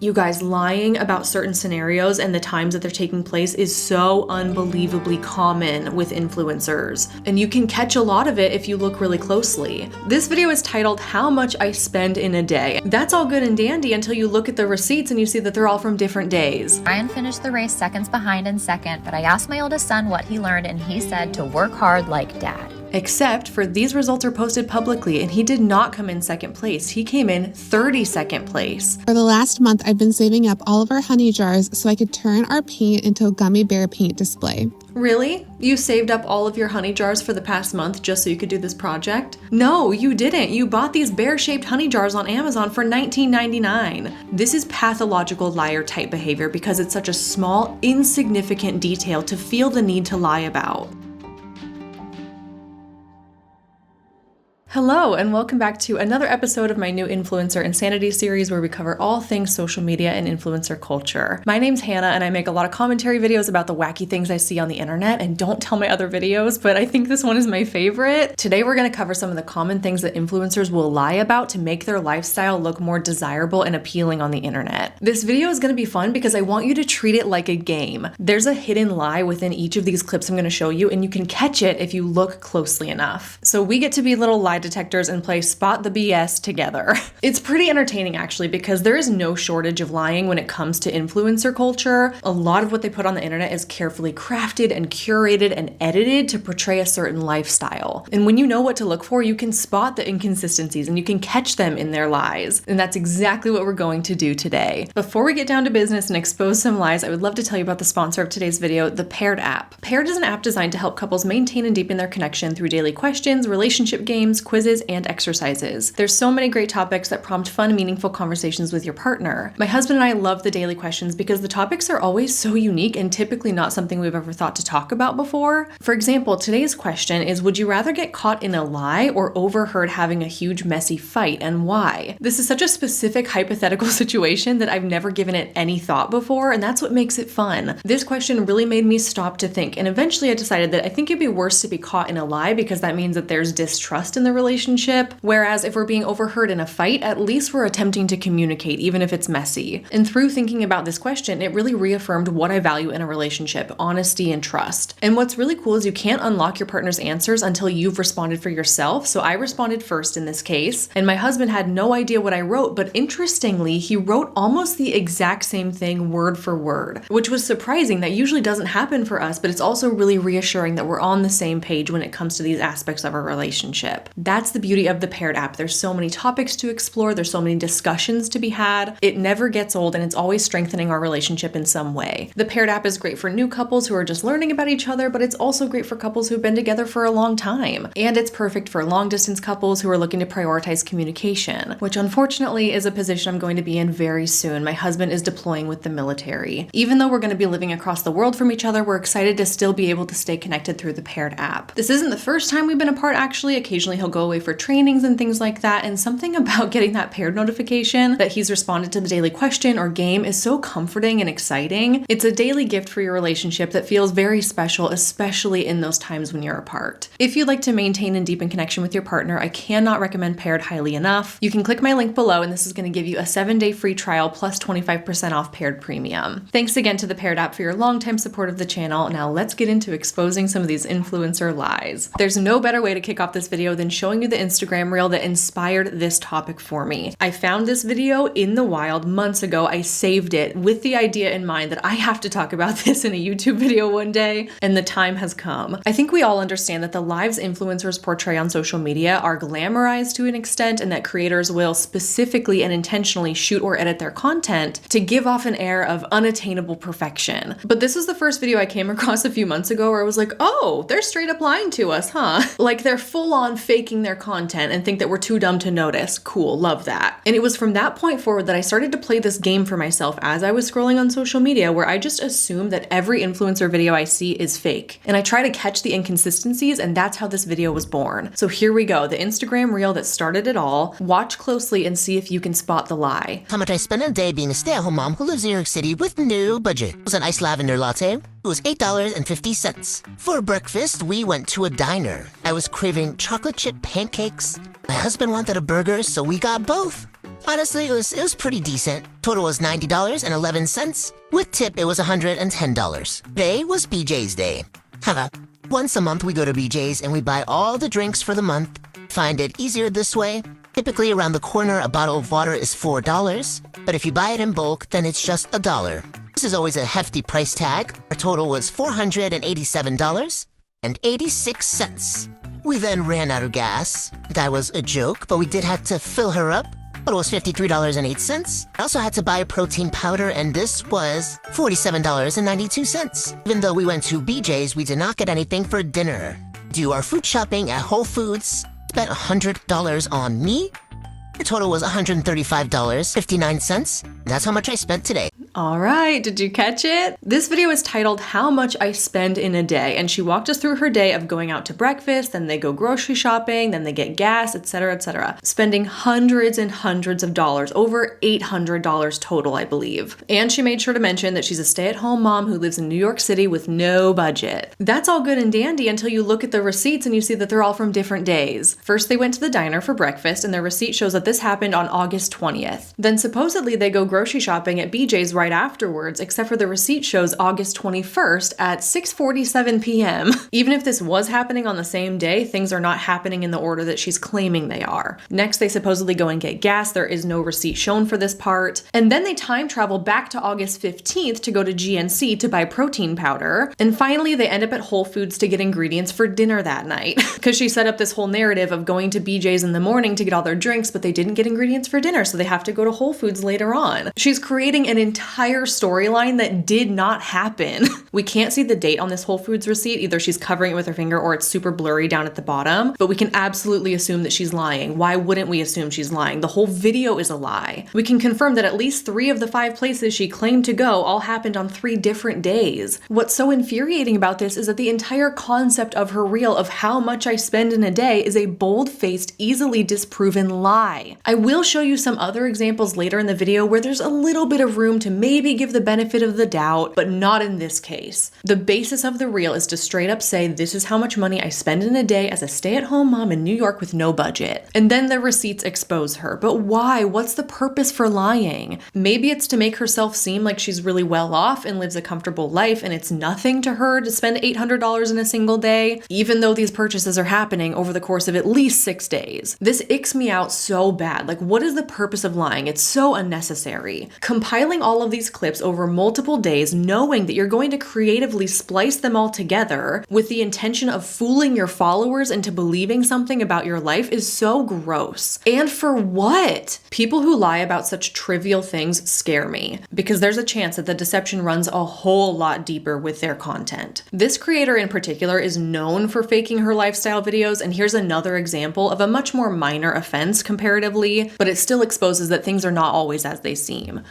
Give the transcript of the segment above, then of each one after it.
You guys, lying about certain scenarios and the times that they're taking place is so unbelievably common with influencers. And you can catch a lot of it if you look really closely. This video is titled, How Much I Spend in a Day. That's all good and dandy until you look at the receipts and you see that they're all from different days. Ryan finished the race seconds behind in second, but I asked my oldest son what he learned and he said to work hard like dad. Except for these results are posted publicly and he did not come in second place. He came in 32nd place. For the last month, I've been saving up all of our honey jars so I could turn our paint into a gummy bear paint display. Really? You saved up all of your honey jars for the past month just so you could do this project? No, you didn't. You bought these bear-shaped honey jars on Amazon for $19.99. This is pathological liar type behavior because it's such a small, insignificant detail to feel the need to lie about. Hello, and welcome back to another episode of my new Influencer Insanity series where we cover all things social media and influencer culture. My name's Hannah, and I make a lot of commentary videos about the wacky things I see on the internet, and don't tell my other videos, but I think this one is my favorite. Today we're going to cover some of the common things that influencers will lie about to make their lifestyle look more desirable and appealing on the internet. This video is going to be fun because I want you to treat it like a game. There's a hidden lie within each of these clips I'm going to show you, and you can catch it if you look closely enough. So we get to be little lie detectors and play spot the BS together. It's pretty entertaining actually because there is no shortage of lying when it comes to influencer culture. A lot of what they put on the internet is carefully crafted and curated and edited to portray a certain lifestyle. And when you know what to look for, you can spot the inconsistencies and you can catch them in their lies. And that's exactly what we're going to do today. Before we get down to business and expose some lies, I would love to tell you about the sponsor of today's video, the Paired app. Paired is an app designed to help couples maintain and deepen their connection through daily questions, relationship games, quizzes, and exercises. There's so many great topics that prompt fun, meaningful conversations with your partner. My husband and I love the daily questions because the topics are always so unique and typically not something we've ever thought to talk about before. For example, today's question is, would you rather get caught in a lie or overheard having a huge messy fight, and why? This is such a specific hypothetical situation that I've never given it any thought before, and that's what makes it fun. This question really made me stop to think, and eventually I decided that I think it'd be worse to be caught in a lie because that means that there's distrust in the relationship. Whereas if we're being overheard in a fight, at least we're attempting to communicate, even if it's messy. And through thinking about this question, it really reaffirmed what I value in a relationship: honesty and trust. And what's really cool is you can't unlock your partner's answers until you've responded for yourself. So I responded first in this case, and my husband had no idea what I wrote, but interestingly, he wrote almost the exact same thing word for word, which was surprising. That usually doesn't happen for us, but it's also really reassuring that we're on the same page when it comes to these aspects of our relationship. That's the beauty of the Paired app. There's so many topics to explore, there's so many discussions to be had. It never gets old and it's always strengthening our relationship in some way. The Paired app is great for new couples who are just learning about each other, but it's also great for couples who've been together for a long time. And it's perfect for long distance couples who are looking to prioritize communication, which unfortunately is a position I'm going to be in very soon. My husband is deploying with the military. Even though we're going to be living across the world from each other, we're excited to still be able to stay connected through the Paired app. This isn't the first time we've been apart actually. Occasionally he'll go away for trainings and things like that, and something about getting that Paired notification that he's responded to the daily question or game is so comforting and exciting. It's a daily gift for your relationship that feels very special, especially in those times when you're apart. If you'd like to maintain and deepen connection with your partner, I cannot recommend Paired highly enough. You can click my link below and this is going to give you a 7-day free trial plus 25% off Paired Premium. Thanks again to the Paired app for your longtime support of the channel. Now let's get into exposing some of these influencer lies. There's no better way to kick off this video than showing you the Instagram reel that inspired this topic for me. I found this video in the wild months ago. I saved it with the idea in mind that I have to talk about this in a YouTube video one day, and the time has come. I think we all understand that the lives influencers portray on social media are glamorized to an extent, and that creators will specifically and intentionally shoot or edit their content to give off an air of unattainable perfection. But this was the first video I came across a few months ago where I was like, oh, they're straight up lying to us, huh? Like they're full on faking their content and think that we're too dumb to notice. Cool, love that. And it was from that point forward that I started to play this game for myself as I was scrolling on social media, where I just assume that every influencer video I see is fake. And I try to catch the inconsistencies, and that's how this video was born. So here we go, the Instagram reel that started it all. Watch closely and see if you can spot the lie. How much I spend a day being a stay-at-home mom who lives in New York City with no budget. It was an iced lavender latte. It was $8.50. For breakfast, we went to a diner. I was craving chocolate chip pancakes. My husband wanted a burger, so we got both. Honestly, it was pretty decent. Total was $90.11. With tip, it was $110. Today was BJ's Day. Once a month we go to BJ's and we buy all the drinks for the month. Find it easier this way. Typically around the corner, a bottle of water is $4, but if you buy it in bulk, then it's just $1. This is always a hefty price tag. Our total was $487.86. We then ran out of gas. That was a joke, but we did have to fill her up. Total was $53.08. I also had to buy protein powder, and this was $47.92. Even though we went to BJ's, we did not get anything for dinner. Do our food shopping at Whole Foods. Spent $100 on me. The total was $135.59. That's how much I spent today. All right, did you catch it? This video is titled How Much I Spend in a Day, and she walked us through her day of going out to breakfast, then they go grocery shopping, then they get gas, etc., etc. Spending hundreds and hundreds of dollars, over $800 total, I believe. And she made sure to mention that she's a stay-at-home mom who lives in New York City with no budget. That's all good and dandy until you look at the receipts and you see that they're all from different days. First, they went to the diner for breakfast, and their receipt shows that this happened on August 20th. Then supposedly they go grocery shopping at BJ's right afterwards, except for the receipt shows August 21st at 6:47 p.m. Even if this was happening on the same day, things are not happening in the order that she's claiming they are. Next, they supposedly go and get gas. There is no receipt shown for this part. And then they time travel back to August 15th to go to GNC to buy protein powder. And finally, they end up at Whole Foods to get ingredients for dinner that night. Because she set up this whole narrative of going to BJ's in the morning to get all their drinks, but they didn't get ingredients for dinner, so they have to go to Whole Foods later on. She's creating an entire storyline that did not happen. We can't see the date on this Whole Foods receipt. Either she's covering it with her finger or it's super blurry down at the bottom, but we can absolutely assume that she's lying. Why wouldn't we assume she's lying? The whole video is a lie. We can confirm that at least 3 of the 5 places she claimed to go all happened on 3 different days. What's so infuriating about this is that the entire concept of her reel of how much I spend in a day is a bold-faced, easily disproven lie. I will show you some other examples later in the video where there's a little bit of room to maybe give the benefit of the doubt, but not in this case. The basis of the reel is to straight up say, this is how much money I spend in a day as a stay-at-home mom in New York with no budget. And then the receipts expose her. But why? What's the purpose for lying? Maybe it's to make herself seem like she's really well off and lives a comfortable life, and it's nothing to her to spend $800 in a single day, even though these purchases are happening over the course of at least 6 days. This icks me out so bad. Like, what is the purpose of lying? It's so unnecessary. Compiling all of these clips over multiple days, knowing that you're going to creatively splice them all together with the intention of fooling your followers into believing something about your life is so gross. And for what? People who lie about such trivial things scare me, because there's a chance that the deception runs a whole lot deeper with their content. This creator in particular is known for faking her lifestyle videos, and here's another example of a much more minor offense comparatively, but it still exposes that things are not always as they seem.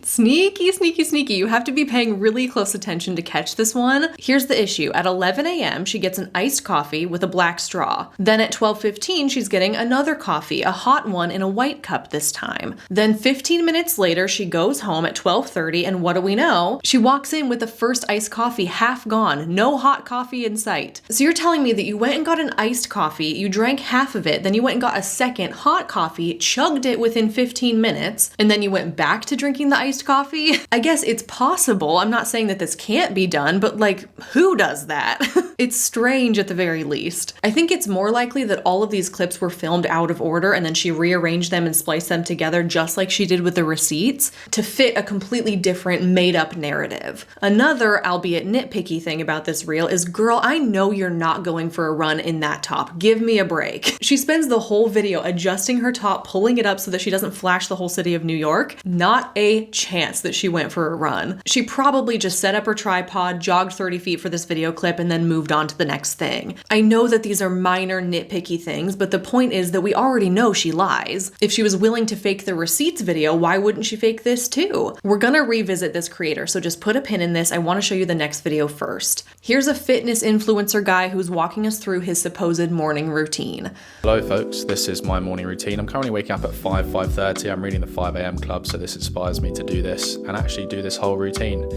Sneaky, sneaky, sneaky. You have to be paying really close attention to catch this one. Here's the issue. At 11 a.m., she gets an iced coffee with a black straw. Then at 12:15, she's getting another coffee, a hot one in a white cup this time. Then 15 minutes later, she goes home at 12:30, and what do we know? She walks in with the first iced coffee half gone, no hot coffee in sight. So you're telling me that you went and got an iced coffee, you drank half of it, then you went and got a second hot coffee, chugged it within 15 minutes, and then you went back to drinking the iced coffee? I guess it's possible. I'm not saying that this can't be done, but like, who does that? It's strange at the very least. I think it's more likely that all of these clips were filmed out of order and then she rearranged them and spliced them together just like she did with the receipts to fit a completely different made-up narrative. Another, albeit nitpicky thing about this reel is, girl, I know you're not going for a run in that top. Give me a break. She spends the whole video adjusting her top, pulling it up so that she doesn't flash the whole city of New York. Not a chance that she went for a run. She probably just set up her tripod, jogged 30 feet for this video clip, and then moved on to the next thing. I know that these are minor nitpicky things, but the point is that we already know she lies. If she was willing to fake the receipts video, why wouldn't she fake this too? We're gonna revisit this creator, so just put a pin in this. I want to show you the next video first. Here's a fitness influencer guy who's walking us through his supposed morning routine. Hello folks, this is my morning routine. I'm currently waking up at 5:30. I'm reading the 5 a.m. club, so this inspires me to do this and actually do this whole routine.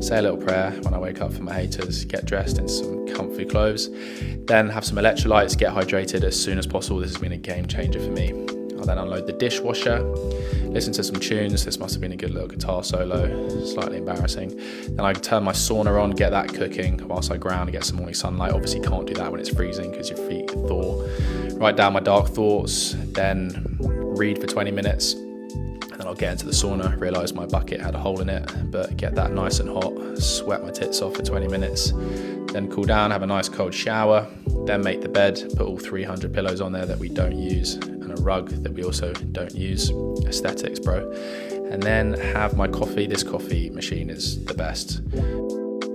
Say a little prayer when I wake up for my haters, get dressed in some comfy clothes, then have some electrolytes, get hydrated as soon as possible. This has been a game changer for me. I'll then unload the dishwasher, listen to some tunes. This must have been a good little guitar solo, slightly embarrassing. Then I turn my sauna on, get that cooking whilst I ground and get some morning sunlight. Obviously can't do that when it's freezing because your feet thaw. Write down my dark thoughts, then read for 20 minutes. And then I'll get into the sauna, realise my bucket had a hole in it, but get that nice and hot, sweat my tits off for 20 minutes. Then cool down, have a nice cold shower, then make the bed, put all 300 pillows on there that we don't use, and a rug that we also don't use. Aesthetics, bro. And then have my coffee. This coffee machine is the best.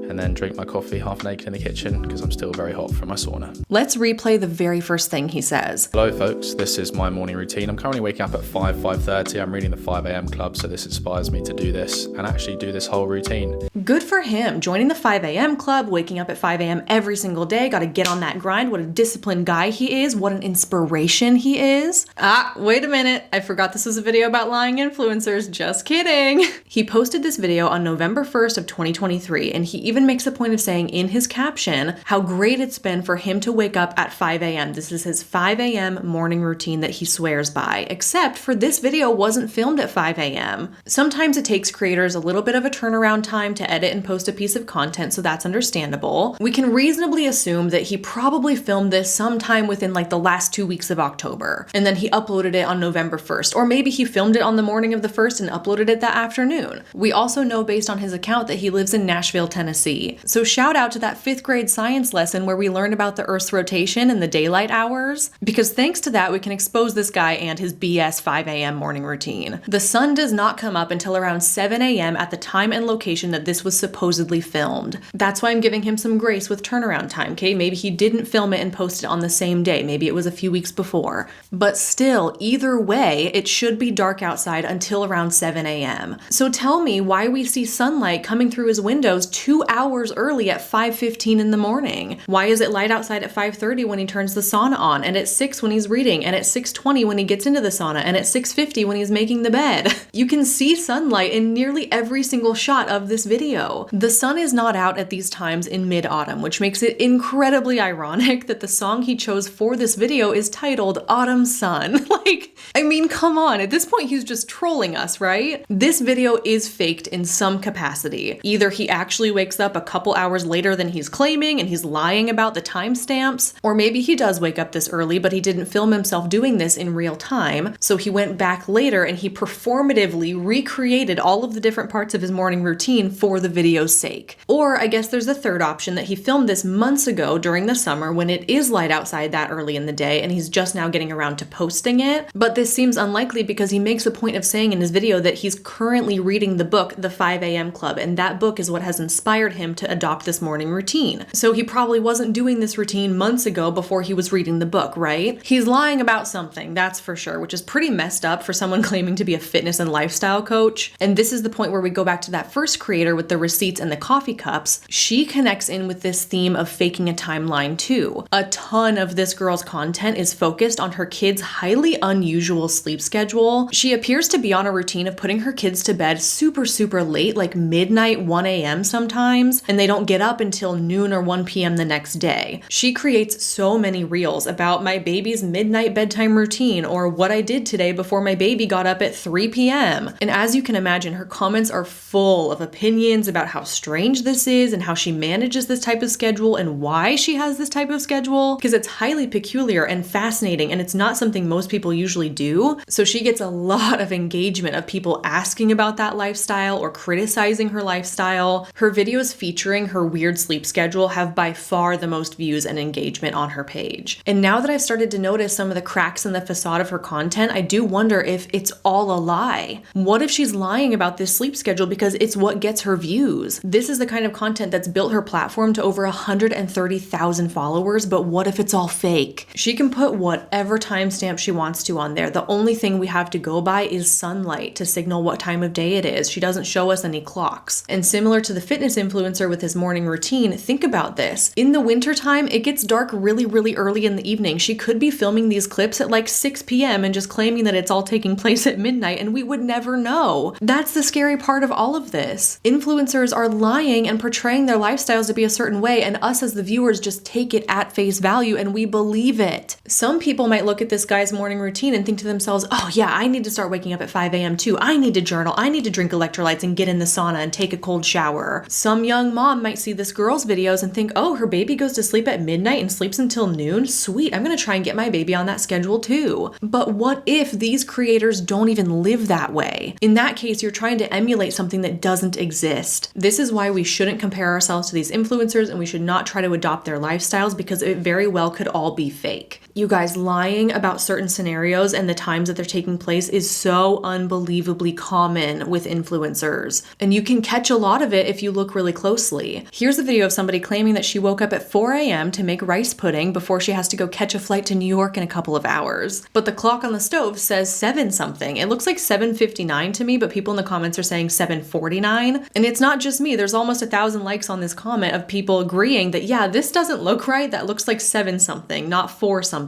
And then drink my coffee half naked in the kitchen because I'm still very hot from my sauna. Let's replay the very first thing he says. Hello folks, this is my morning routine. I'm currently waking up at 5:30. I'm reading the 5 a.m. club, so this inspires me to do this and actually do this whole routine. Good for him, joining the 5 a.m. club, waking up at 5 a.m. every single day. Gotta get on that grind. What a disciplined guy he is. What an inspiration he is. Ah, wait a minute. I forgot this was a video about lying influencers. Just kidding. He posted this video on November 1st of 2023, and he even makes a point of saying in his caption how great it's been for him to wake up at 5 a.m. This is his 5 a.m. morning routine that he swears by, except for this video wasn't filmed at 5 a.m. Sometimes it takes creators a little bit of a turnaround time to edit and post a piece of content, so that's understandable. We can reasonably assume that he probably filmed this sometime within like the last 2 weeks of October, and then he uploaded it on November 1st, or maybe he filmed it on the morning of the 1st and uploaded it that afternoon. We also know based on his account that he lives in Nashville, Tennessee. So shout out to that 5th grade science lesson where we learned about the Earth's rotation and the daylight hours, because thanks to that we can expose this guy and his BS 5 a.m. morning routine. The sun does not come up until around 7 a.m. at the time and location that this was supposedly filmed. That's why I'm giving him some grace with turnaround time, okay? Maybe he didn't film it and post it on the same day. Maybe it was a few weeks before. But still, either way, it should be dark outside until around 7 a.m. So tell me why we see sunlight coming through his windows 2 hours early at 5:15 in the morning. Why is it light outside at 5:30 when he turns the sauna on, and at 6 when he's reading, and at 6:20 when he gets into the sauna, and at 6:50 when he's making the bed? You can see sunlight in nearly every single shot of this video. The sun is not out at these times in mid-autumn, which makes it incredibly ironic that the song he chose for this video is titled Autumn Sun. Like, I mean, come on, at this point he's just trolling us, right? This video is faked in some capacity. Either he actually wakes up a couple hours later than he's claiming and he's lying about the timestamps, or maybe he does wake up this early but he didn't film himself doing this in real time, so he went back later and he performatively recreated all of the different parts of his morning routine for the video's sake. Or I guess there's a third option that he filmed this months ago during the summer when it is light outside that early in the day and he's just now getting around to posting it, but this seems unlikely because he makes a point of saying in his video that he's currently reading the book The 5 a.m. Club, and that book is what has inspired him to adopt this morning routine. So he probably wasn't doing this routine months ago before he was reading the book, right? He's lying about something, that's for sure, which is pretty messed up for someone claiming to be a fitness and lifestyle coach. And this is the point where we go back to that first creator with the receipts and the coffee cups. She connects in with this theme of faking a timeline too. A ton of this girl's content is focused on her kids' highly unusual sleep schedule. She appears to be on a routine of putting her kids to bed super late, like midnight, 1 a.m. sometimes, and they don't get up until noon or 1 p.m. the next day. She creates so many reels about my baby's midnight bedtime routine or what I did today before my baby got up at 3 p.m. And as you can imagine, her comments are full of opinions opinions about how strange this is and how she manages this type of schedule and why she has this type of schedule, because it's highly peculiar and fascinating and it's not something most people usually do. So she gets a lot of engagement of people asking about that lifestyle or criticizing her lifestyle. Her videos featuring her weird sleep schedule have by far the most views and engagement on her page. And now that I've started to notice some of the cracks in the facade of her content, I do wonder if it's all a lie. What if she's lying about this sleep schedule because it's what gets her views? This is the kind of content that's built her platform to over 130,000 followers, but what if it's all fake? She can put whatever timestamp she wants to on there. The only thing we have to go by is sunlight to signal what time of day it is. She doesn't show us any clocks. And similar to the fitness influencer with his morning routine, think about this. In the wintertime, it gets dark really, really early in the evening. She could be filming these clips at like 6 p.m. and just claiming that it's all taking place at midnight, and we would never know. That's the scary part of all of this. Influencers are lying and portraying their lifestyles to be a certain way, and us as the viewers just take it at face value and we believe it. Some people might look at this guy's morning routine and think to themselves, oh yeah, I need to start waking up at 5 a.m. too. I need to journal. I need to drink electrolytes and get in the sauna and take a cold shower. Some young mom might see this girl's videos and think, oh, her baby goes to sleep at midnight and sleeps until noon. Sweet, I'm gonna try and get my baby on that schedule too. But what if these creators don't even live that way? In that case, you're trying to emulate something that doesn't exist. This is why we shouldn't compare ourselves to these influencers, and we should not try to adopt their lifestyles, because it very well could all be fake. You guys, lying about certain scenarios and the times that they're taking place is so unbelievably common with influencers. And you can catch a lot of it if you look really closely. Here's a video of somebody claiming that she woke up at 4 a.m. to make rice pudding before she has to go catch a flight to New York in a couple of hours. But the clock on the stove says 7 something. It looks like 7:59 to me, but people in the comments are saying 7:49. And it's not just me. There's almost 1,000 likes on this comment of people agreeing that, yeah, this doesn't look right. That looks like 7 something, not 4 something.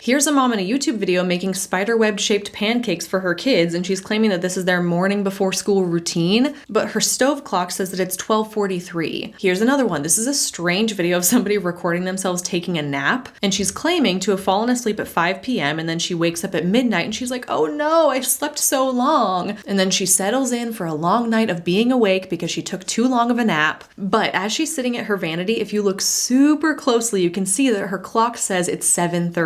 Here's a mom in a YouTube video making spiderweb shaped pancakes for her kids, and she's claiming that this is their morning before school routine, but her stove clock says that it's 12:43. Here's another one. This is a strange video of somebody recording themselves taking a nap, and she's claiming to have fallen asleep at 5 p.m. and then she wakes up at midnight and she's like, oh no, I slept so long. And then she settles in for a long night of being awake because she took too long of a nap. But as she's sitting at her vanity, if you look super closely, you can see that her clock says it's 7:30.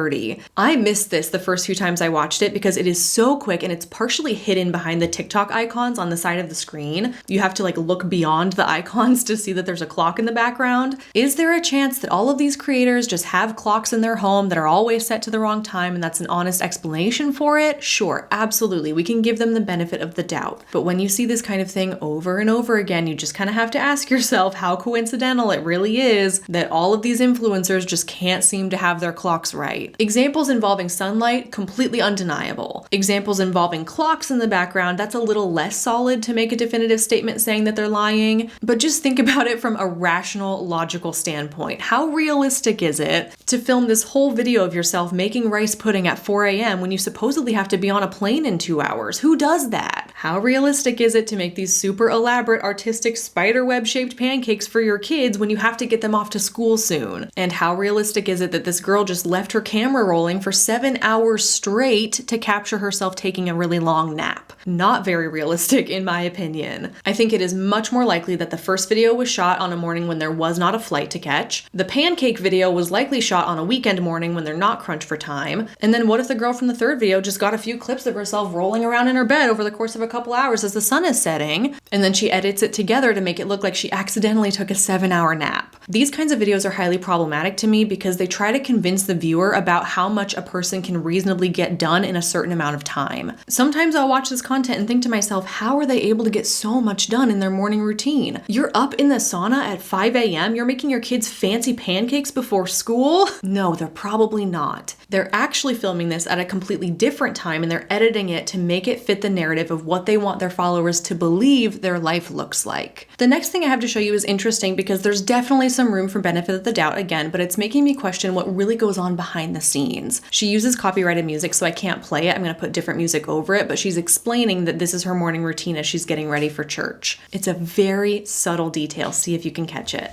I missed this the first few times I watched it because it is so quick and it's partially hidden behind the TikTok icons on the side of the screen. You have to like look beyond the icons to see that there's a clock in the background. Is there a chance that all of these creators just have clocks in their home that are always set to the wrong time and that's an honest explanation for it? Sure, absolutely. We can give them the benefit of the doubt. But when you see this kind of thing over and over again, you just kind of have to ask yourself how coincidental it really is that all of these influencers just can't seem to have their clocks right. Examples involving sunlight, completely undeniable. Examples involving clocks in the background, that's a little less solid to make a definitive statement saying that they're lying. But just think about it from a rational, logical standpoint. How realistic is it to film this whole video of yourself making rice pudding at 4 a.m. when you supposedly have to be on a plane in 2 hours? Who does that? How realistic is it to make these super elaborate, artistic, spiderweb shaped pancakes for your kids when you have to get them off to school soon? And how realistic is it that this girl just left her camera rolling for 7 hours straight to capture herself taking a really long nap? Not very realistic, in my opinion. I think it is much more likely that the first video was shot on a morning when there was not a flight to catch. The pancake video was likely shot on a weekend morning when they're not crunched for time. And then what if the girl from the third video just got a few clips of herself rolling around in her bed over the course of a couple hours as the sun is setting, and then she edits it together to make it look like she accidentally took a 7-hour nap? These kinds of videos are highly problematic to me because they try to convince the viewer about how much a person can reasonably get done in a certain amount of time. Sometimes I'll watch this content and think to myself, how are they able to get so much done in their morning routine? You're up in the sauna at 5 a.m., you're making your kids fancy pancakes before school? No, they're probably not. They're actually filming this at a completely different time and they're editing it to make it fit the narrative of what they want their followers to believe their life looks like. The next thing I have to show you is interesting because there's definitely some room for benefit of the doubt again, but it's making me question what really goes on behind the scenes. She uses copyrighted music, so I can't play it. I'm going to put different music over it, but she's explaining that this is her morning routine as she's getting ready for church. It's a very subtle detail. See if you can catch it.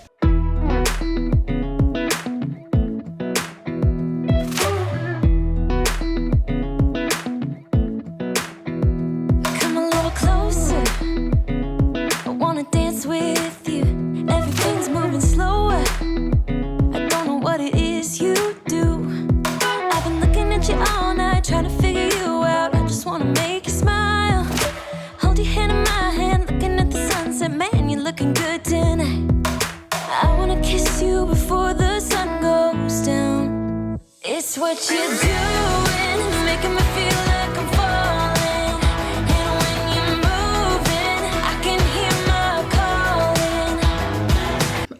Come a little closer. I wanna dance with what you're doing, making me feel like I'm falling. And when you're moving, I can hear my calling.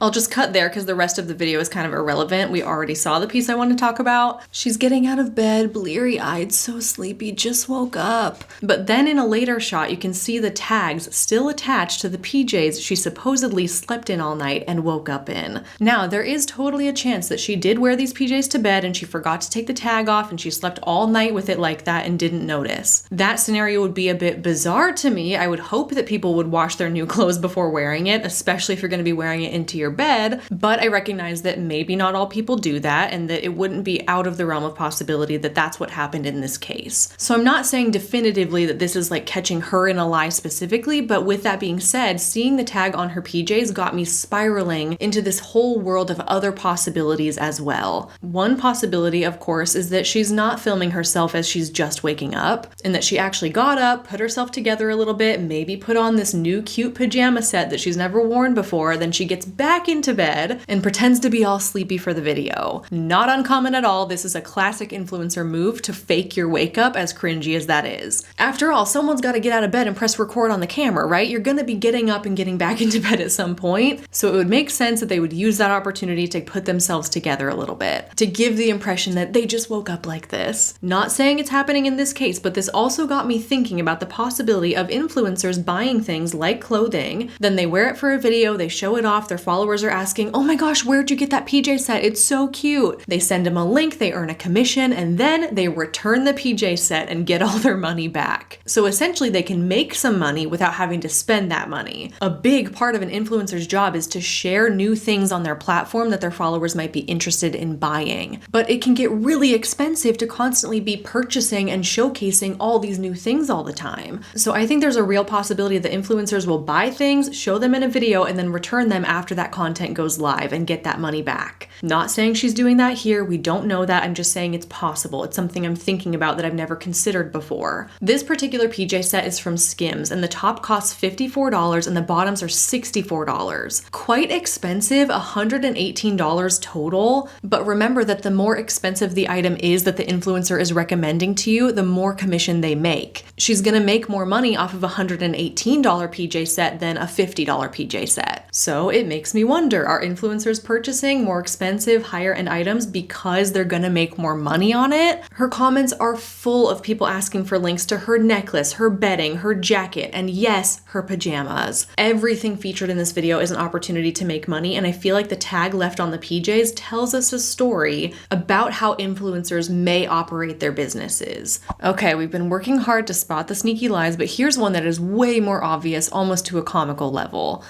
I'll just cut there because the rest of the video is kind of irrelevant. We already saw the piece I want to talk about. She's getting out of bed, bleary-eyed, so sleepy, just woke up. But then in a later shot, you can see the tags still attached to the PJs she supposedly slept in all night and woke up in. Now, there is totally a chance that she did wear these PJs to bed and she forgot to take the tag off and she slept all night with it like that and didn't notice. That scenario would be a bit bizarre to me. I would hope that people would wash their new clothes before wearing it, especially if you're going to be wearing it into your bed, but I recognize that maybe not all people do that and that it wouldn't be out of the realm of possibility that that's what happened in this case. So I'm not saying definitively that this is like catching her in a lie specifically, but with that being said, seeing the tag on her PJs got me spiraling into this whole world of other possibilities as well. One possibility, of course, is that she's not filming herself as she's just waking up, and that she actually got up, put herself together a little bit, maybe put on this new cute pajama set that she's never worn before, then she gets back into bed and pretends to be all sleepy for the video. Not uncommon at all. This is a classic influencer move to fake your wake up, as cringy as that is. After all, someone's got to get out of bed and press record on the camera, right? You're gonna be getting up and getting back into bed at some point, so it would make sense that they would use that opportunity to put themselves together a little bit, to give the impression that they just woke up like this. Not saying it's happening in this case, but this also got me thinking about the possibility of influencers buying things like clothing, then they wear it for a video, they show it off, their followers are asking, oh my gosh, where'd you get that PJ set? It's so cute. They send them a link, they earn a commission, and then they return the PJ set and get all their money back. So essentially they can make some money without having to spend that money. A big part of an influencer's job is to share new things on their platform that their followers might be interested in buying. But it can get really expensive to constantly be purchasing and showcasing all these new things all the time. So I think there's a real possibility that influencers will buy things, show them in a video, and then return them after that content goes live and get that money back. Not saying she's doing that here, we don't know that, I'm just saying it's possible. It's something I'm thinking about that I've never considered before. This particular PJ set is from Skims, and the top costs $54 and the bottoms are $64. Quite expensive, $118 total, but remember that the more expensive the item is that the influencer is recommending to you, the more commission they make. She's gonna make more money off of a $118 PJ set than a $50 PJ set. So it makes me wonder, are influencers purchasing more expensive, higher end items because they're gonna make more money on it? Her comments are full of people asking for links to her necklace, her bedding, her jacket, and yes, her pajamas. Everything featured in this video is an opportunity to make money, and I feel like the tag left on the PJs tells us a story about how influencers may operate their businesses. Okay, we've been working hard to spot the sneaky lies, but here's one that is way more obvious, almost to a comical level.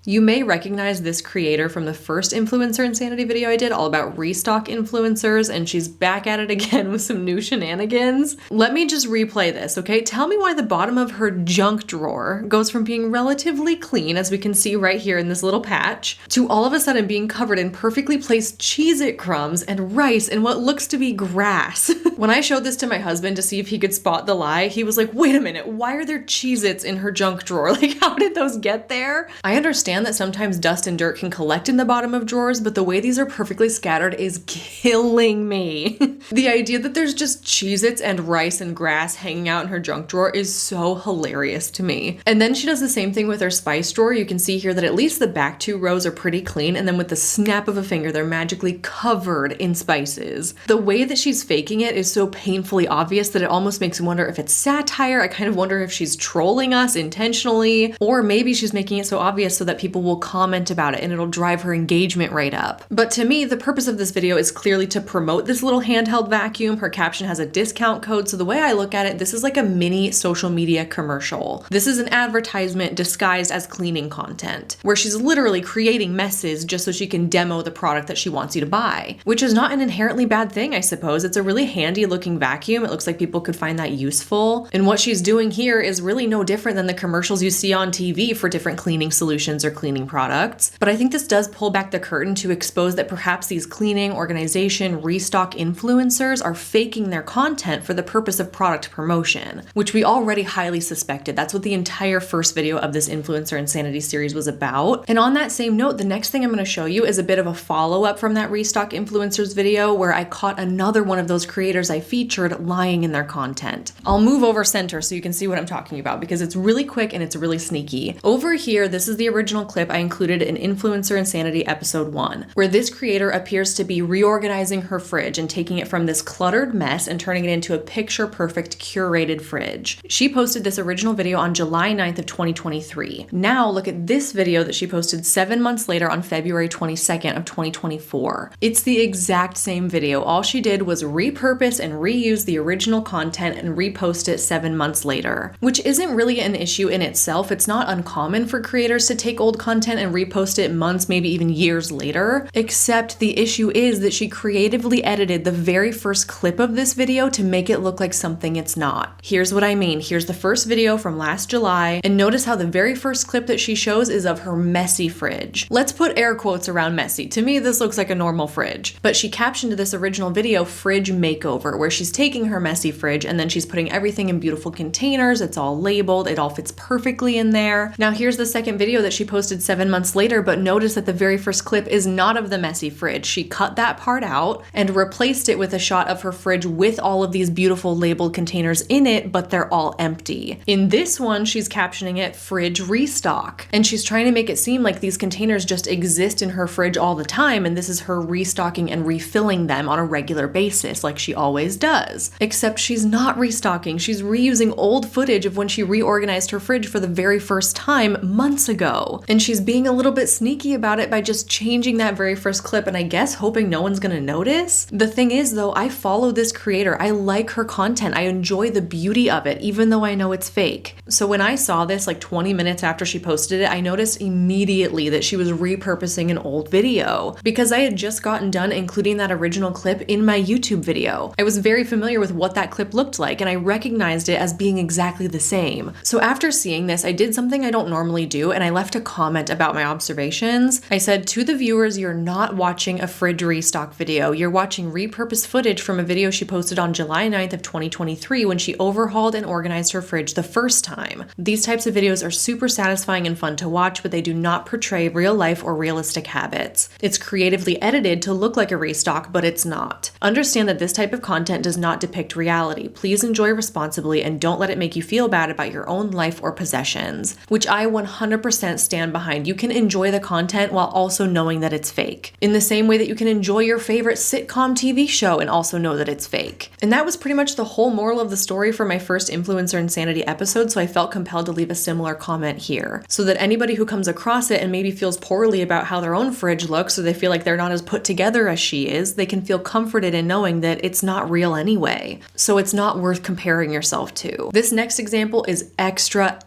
You may recognize this creator from the first Influencer Insanity video I did all about restock influencers, and she's back at it again with some new shenanigans. Let me just replay this, okay? Tell me why the bottom of her junk drawer goes from being relatively clean, as we can see right here in this little patch, to all of a sudden being covered in perfectly placed Cheez-It crumbs and rice and what looks to be grass. When I showed this to my husband to see if he could spot the lie, he was like, wait a minute, why are there Cheez-Its in her junk drawer? Like, how did those get there? I understand that sometimes dust and dirt can collect in the bottom of drawers, but the way these are perfectly scattered is killing me. The idea that there's just Cheez-Its and rice and grass hanging out in her junk drawer is so hilarious to me. And then she does the same thing with her spice drawer. You can see here that at least the back two rows are pretty clean, and then with the snap of a finger, they're magically covered in spices. The way that she's faking it is so painfully obvious that it almost makes me wonder if it's satire. I kind of wonder if she's trolling us intentionally, or maybe she's making it so obvious so that people people will comment about it and it'll drive her engagement rate up. But to me, the purpose of this video is clearly to promote this little handheld vacuum. Her caption has a discount code, so the way I look at it, this is like a mini social media commercial. This is an advertisement disguised as cleaning content, where she's literally creating messes just so she can demo the product that she wants you to buy, which is not an inherently bad thing, I suppose. It's a really handy looking vacuum. It looks like people could find that useful. And what she's doing here is really no different than the commercials you see on TV for different cleaning solutions or cleaning products. But I think this does pull back the curtain to expose that perhaps these cleaning, organization, restock influencers are faking their content for the purpose of product promotion, which we already highly suspected. That's what the entire first video of this Influencer Insanity series was about. And on that same note, the next thing I'm going to show you is a bit of a follow-up from that restock influencers video where I caught another one of those creators I featured lying in their content. I'll move over center so you can see what I'm talking about because it's really quick and it's really sneaky. Over here, this is the original clip I included in Influencer Insanity episode 1, where this creator appears to be reorganizing her fridge and taking it from this cluttered mess and turning it into a picture-perfect curated fridge. She posted this original video on July 9th of 2023. Now look at this video that she posted 7 months later on February 22nd of 2024. It's the exact same video. All she did was repurpose and reuse the original content and repost it 7 months later, which isn't really an issue in itself. It's not uncommon for creators to take old content and repost it months, maybe even years later, except the issue is that she creatively edited the very first clip of this video to make it look like something it's not. Here's what I mean. Here's the first video from last July, and notice how the very first clip that she shows is of her messy fridge. Let's put air quotes around messy. To me, this looks like a normal fridge, but she captioned this original video fridge makeover, where she's taking her messy fridge and then she's putting everything in beautiful containers. It's all labeled. It all fits perfectly in there. Now here's the second video that she posted 7 months later, but notice that the very first clip is not of the messy fridge. She cut that part out and replaced it with a shot of her fridge with all of these beautiful labeled containers in it, but they're all empty. In this one, she's captioning it fridge restock, and she's trying to make it seem like these containers just exist in her fridge all the time, and this is her restocking and refilling them on a regular basis like she always does. Except she's not restocking. She's reusing old footage of when she reorganized her fridge for the very first time months ago. And she's being a little bit sneaky about it by just changing that very first clip and I guess hoping no one's gonna notice. The thing is though, I follow this creator. I like her content. I enjoy the beauty of it, even though I know it's fake. So when I saw this like 20 minutes after she posted it, I noticed immediately that she was repurposing an old video because I had just gotten done including that original clip in my YouTube video. I was very familiar with what that clip looked like and I recognized it as being exactly the same. So after seeing this, I did something I don't normally do and I left a comment about my observations. I said to the viewers, you're not watching a fridge restock video. You're watching repurposed footage from a video she posted on July 9th of 2023 when she overhauled and organized her fridge the first time. These types of videos are super satisfying and fun to watch, but they do not portray real life or realistic habits. It's creatively edited to look like a restock, but it's not. Understand that this type of content does not depict reality. Please enjoy responsibly and don't let it make you feel bad about your own life or possessions, which I 100% stand behind. You can enjoy the content while also knowing that it's fake. In the same way that you can enjoy your favorite sitcom TV show and also know that it's fake. And that was pretty much the whole moral of the story for my first Influencer Insanity episode, so I felt compelled to leave a similar comment here, so that anybody who comes across it and maybe feels poorly about how their own fridge looks, or they feel like they're not as put together as she is, they can feel comforted in knowing that it's not real anyway. So it's not worth comparing yourself to. This next example is extra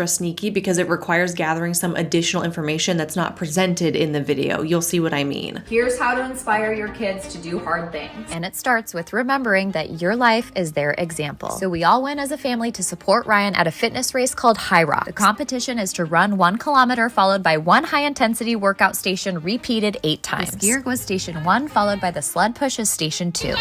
sneaky because it requires gathering some additional information that's not presented in the video. You'll see what I mean. Here's how to inspire your kids to do hard things. And it starts with remembering that your life is their example. So we all went as a family to support Ryan at a fitness race called High Rocks. The competition is to run 1 kilometer followed by 1 high-intensity workout station repeated 8 times. The ski erg was station 1 followed by the sled push is station 2.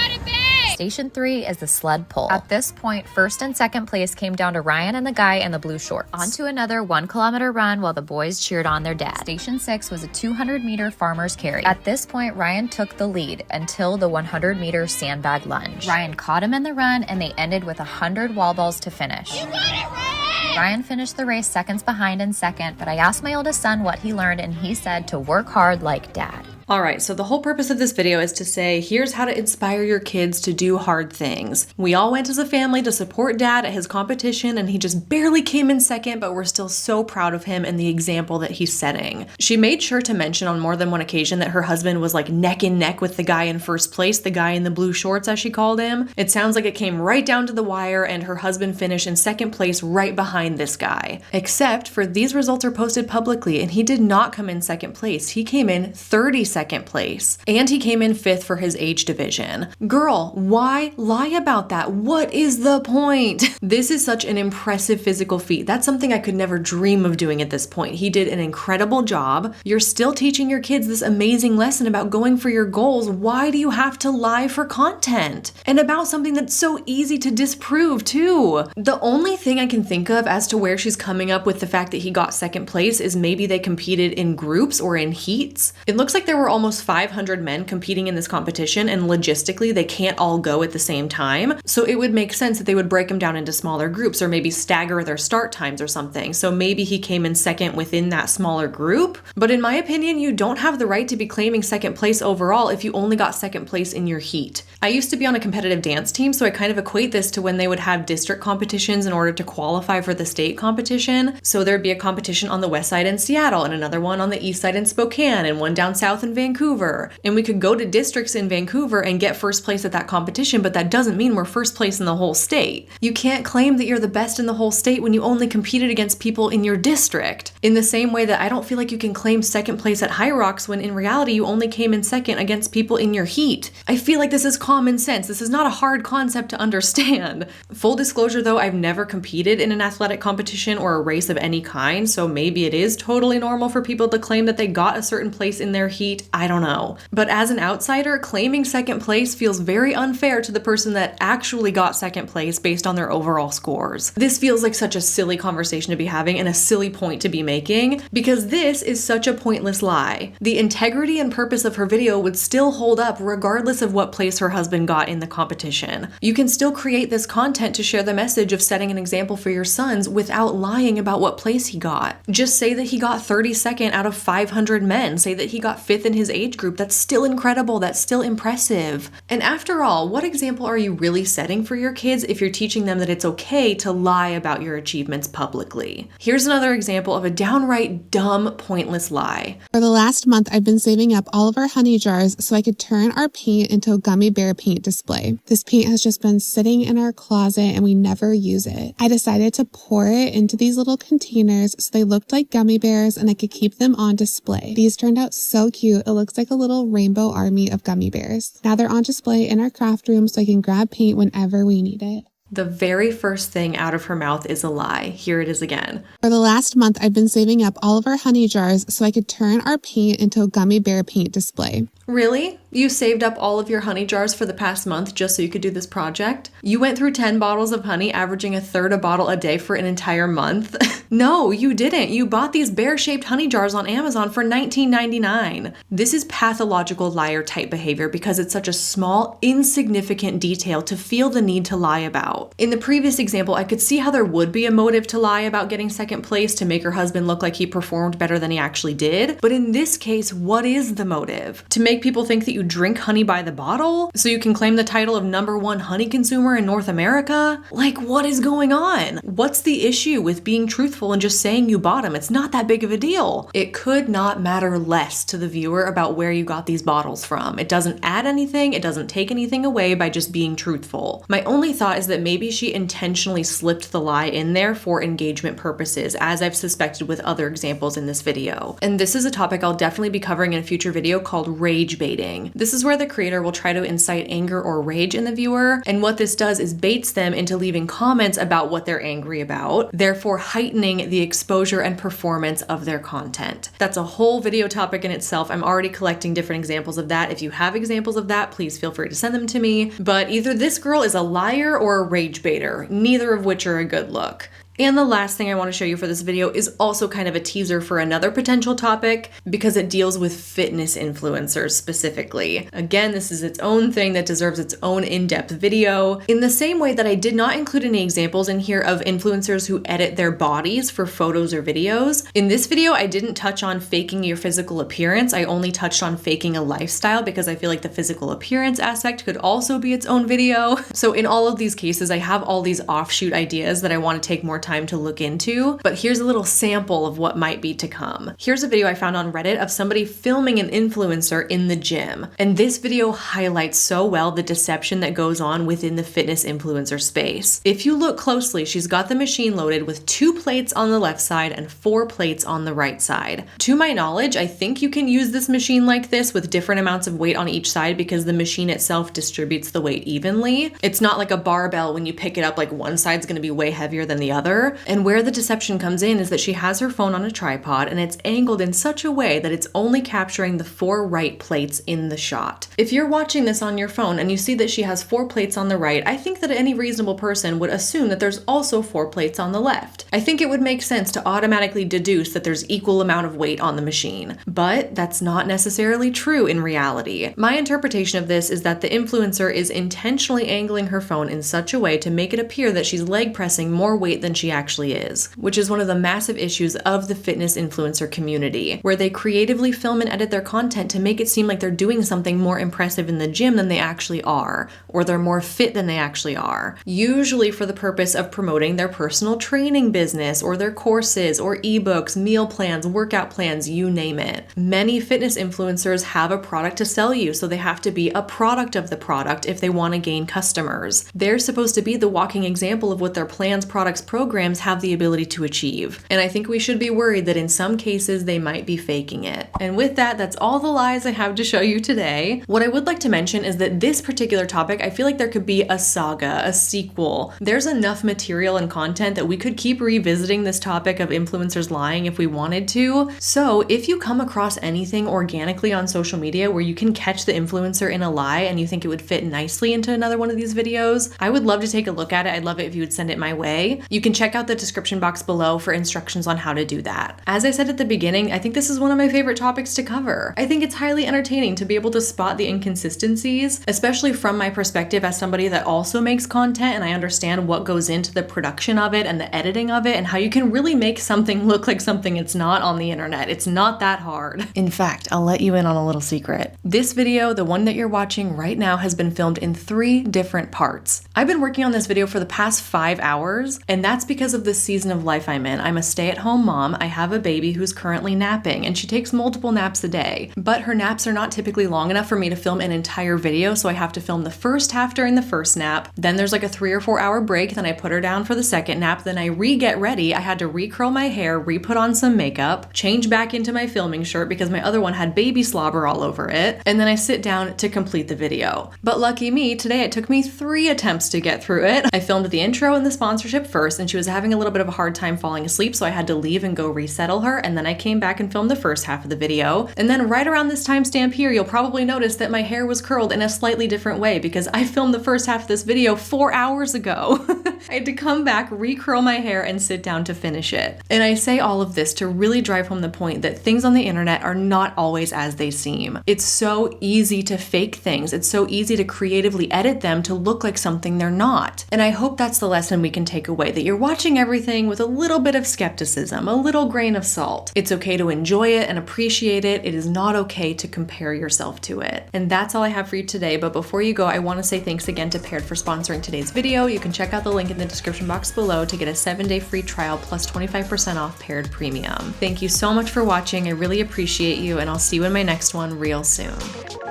Station 3 is the sled pull. At this point, first and second place came down to Ryan and the guy in the blue shorts. On to another 1 kilometer run while the boys cheered on their dad. Station 6 was a 200-meter farmer's carry. At this point, Ryan took the lead until the 100-meter sandbag lunge. Ryan caught him in the run and they ended with 100 wall balls to finish. You got it, Ryan! Ryan finished the race seconds behind in second, but I asked my oldest son what he learned and he said to work hard like dad. Alright, so the whole purpose of this video is to say, here's how to inspire your kids to do hard things. We all went as a family to support Dad at his competition, and he just barely came in second, but we're still so proud of him and the example that he's setting. She made sure to mention on more than one occasion that her husband was like neck and neck with the guy in first place, the guy in the blue shorts as she called him. It sounds like it came right down to the wire, and her husband finished in second place right behind this guy. Except for these results are posted publicly, and he did not come in second place. He came in 32nd place, and he came in 5th for his age division. Girl, why lie about that? What is the point? This is such an impressive physical feat. That's something I could never dream of doing at this point. He did an incredible job. You're still teaching your kids this amazing lesson about going for your goals. Why do you have to lie for content? And about something that's so easy to disprove too. The only thing I can think of as to where she's coming up with the fact that he got second place is maybe they competed in groups or in heats. It looks like there were almost 500 men competing in this competition, and logistically they can't all go at the same time. So it would make sense that they would break them down into smaller groups or maybe stagger their start times or something. So maybe he came in second within that smaller group. But in my opinion, you don't have the right to be claiming second place overall if you only got second place in your heat. I used to be on a competitive dance team, so I kind of equate this to when they would have district competitions in order to qualify for the state competition. So there'd be a competition on the west side in Seattle and another one on the east side in Spokane and one down south in Vancouver. And we could go to districts in Vancouver and get first place at that competition, but that doesn't mean we're first place in the whole state. You can't claim that you're the best in the whole state when you only competed against people in your district. In the same way that I don't feel like you can claim second place at High Rocks when in reality you only came in second against people in your heat. I feel like this is common sense. This is not a hard concept to understand. Full disclosure though, I've never competed in an athletic competition or a race of any kind, so maybe it is totally normal for people to claim that they got a certain place in their heat. I don't know. But as an outsider, claiming second place feels very unfair to the person that actually got second place based on their overall scores. This feels like such a silly conversation to be having and a silly point to be making, because this is such a pointless lie. The integrity and purpose of her video would still hold up regardless of what place her husband got in the competition. You can still create this content to share the message of setting an example for your sons without lying about what place he got. Just say that he got 32nd out of 500 men. Say that he got 5th in his age group. That's still incredible. That's still impressive. And after all, what example are you really setting for your kids if you're teaching them that it's okay to lie about your achievements publicly? Here's another example of a downright dumb, pointless lie. For the last month, I've been saving up all of our honey jars so I could turn our paint into a gummy bear paint display. This paint has just been sitting in our closet and we never use it. I decided to pour it into these little containers so they looked like gummy bears and I could keep them on display. These turned out so cute. It looks like a little rainbow army of gummy bears. Now they're on display in our craft room so I can grab paint whenever we need it. The very first thing out of her mouth is a lie. Here it is again. For the last month, I've been saving up all of our honey jars so I could turn our paint into a gummy bear paint display. Really? You saved up all of your honey jars for the past month just so you could do this project? You went through 10 bottles of honey, averaging a third a bottle a day for an entire month? No, you didn't. You bought these bear-shaped honey jars on Amazon for $19.99. This is pathological liar type behavior because it's such a small, insignificant detail to feel the need to lie about. In the previous example, I could see how there would be a motive to lie about getting second place to make her husband look like he performed better than he actually did. But in this case, what is the motive? To make people think that you drink honey by the bottle? So you can claim the title of #1 honey consumer in North America? Like, what is going on? What's the issue with being truthful and just saying you bought them? It's not that big of a deal. It could not matter less to the viewer about where you got these bottles from. It doesn't add anything, it doesn't take anything away by just being truthful. My only thought is that maybe she intentionally slipped the lie in there for engagement purposes, as I've suspected with other examples in this video. And this is a topic I'll definitely be covering in a future video called rage baiting. This is where the creator will try to incite anger or rage in the viewer, and what this does is baits them into leaving comments about what they're angry about, therefore heightening the exposure and performance of their content. That's a whole video topic in itself. I'm already collecting different examples of that. If you have examples of that, please feel free to send them to me. But either this girl is a liar or a rage baiter, neither of which are a good look. And the last thing I want to show you for this video is also kind of a teaser for another potential topic because it deals with fitness influencers specifically. Again, this is its own thing that deserves its own in-depth video. In the same way that I did not include any examples in here of influencers who edit their bodies for photos or videos, in this video I didn't touch on faking your physical appearance. I only touched on faking a lifestyle because I feel like the physical appearance aspect could also be its own video. So in all of these cases, I have all these offshoot ideas that I want to take more time to look into, but here's a little sample of what might be to come. Here's a video I found on Reddit of somebody filming an influencer in the gym, and this video highlights so well the deception that goes on within the fitness influencer space. If you look closely, she's got the machine loaded with 2 plates on the left side and 4 plates on the right side. To my knowledge, I think you can use this machine like this with different amounts of weight on each side because the machine itself distributes the weight evenly. It's not like a barbell when you pick it up, like one side's gonna be way heavier than the other. And where the deception comes in is that she has her phone on a tripod and it's angled in such a way that it's only capturing the 4 right plates in the shot. If you're watching this on your phone and you see that she has 4 plates on the right, I think that any reasonable person would assume that there's also 4 plates on the left. I think it would make sense to automatically deduce that there's equal amount of weight on the machine, but that's not necessarily true in reality. My interpretation of this is that the influencer is intentionally angling her phone in such a way to make it appear that she's leg pressing more weight than she actually is, which is one of the massive issues of the fitness influencer community, where they creatively film and edit their content to make it seem like they're doing something more impressive in the gym than they actually are, or they're more fit than they actually are, usually for the purpose of promoting their personal training business or their courses or ebooks, meal plans, workout plans, you name it. Many fitness influencers have a product to sell you, so they have to be a product of the product if they want to gain customers. They're supposed to be the walking example of what their plans, products, programs have the ability to achieve. And I think we should be worried that in some cases they might be faking it. And with that, that's all the lies I have to show you today. What I would like to mention is that this particular topic, I feel like there could be a saga, a sequel. There's enough material and content that we could keep revisiting this topic of influencers lying if we wanted to. So if you come across anything organically on social media where you can catch the influencer in a lie and you think it would fit nicely into another one of these videos, I would love to take a look at it. I'd love it if you would send it my way. You can check out the description box below for instructions on how to do that. As I said at the beginning, I think this is one of my favorite topics to cover. I think it's highly entertaining to be able to spot the inconsistencies, especially from my perspective as somebody that also makes content and I understand what goes into the production of it and the editing of it and how you can really make something look like something it's not on the internet. It's not that hard. In fact, I'll let you in on a little secret. This video, the one that you're watching right now, has been filmed in 3 different parts. I've been working on this video for the past 5 hours, and that's because of the season of life I'm in. I'm a stay-at-home mom. I have a baby who's currently napping, and she takes multiple naps a day, but her naps are not typically long enough for me to film an entire video, so I have to film the first half during the first nap, then there's like a 3 or 4 hour break, then I put her down for the second nap, then I re-get ready. I had to re-curl my hair, re-put on some makeup, change back into my filming shirt because my other one had baby slobber all over it, and then I sit down to complete the video. But lucky me, today it took me 3 attempts to get through it. I filmed the intro and the sponsorship first, and she was having a little bit of a hard time falling asleep, so I had to leave and go resettle her, and then I came back and filmed the first half of the video. And then right around this timestamp here, you'll probably notice that my hair was curled in a slightly different way because I filmed the first half of this video 4 hours ago. I had to come back, re-curl my hair, and sit down to finish it. And I say all of this to really drive home the point that things on the internet are not always as they seem. It's so easy to fake things. It's so easy to creatively edit them to look like something they're not. And I hope that's the lesson we can take away, that you're watching everything with a little bit of skepticism, a little grain of salt. It's okay to enjoy it and appreciate it. It is not okay to compare yourself to it. And that's all I have for you today. But before you go, I want to say thanks again to Paired for sponsoring today's video. You can check out the link in the description box below to get a 7-day free trial plus 25% off Paired Premium. Thank you so much for watching. I really appreciate you, and I'll see you in my next one real soon.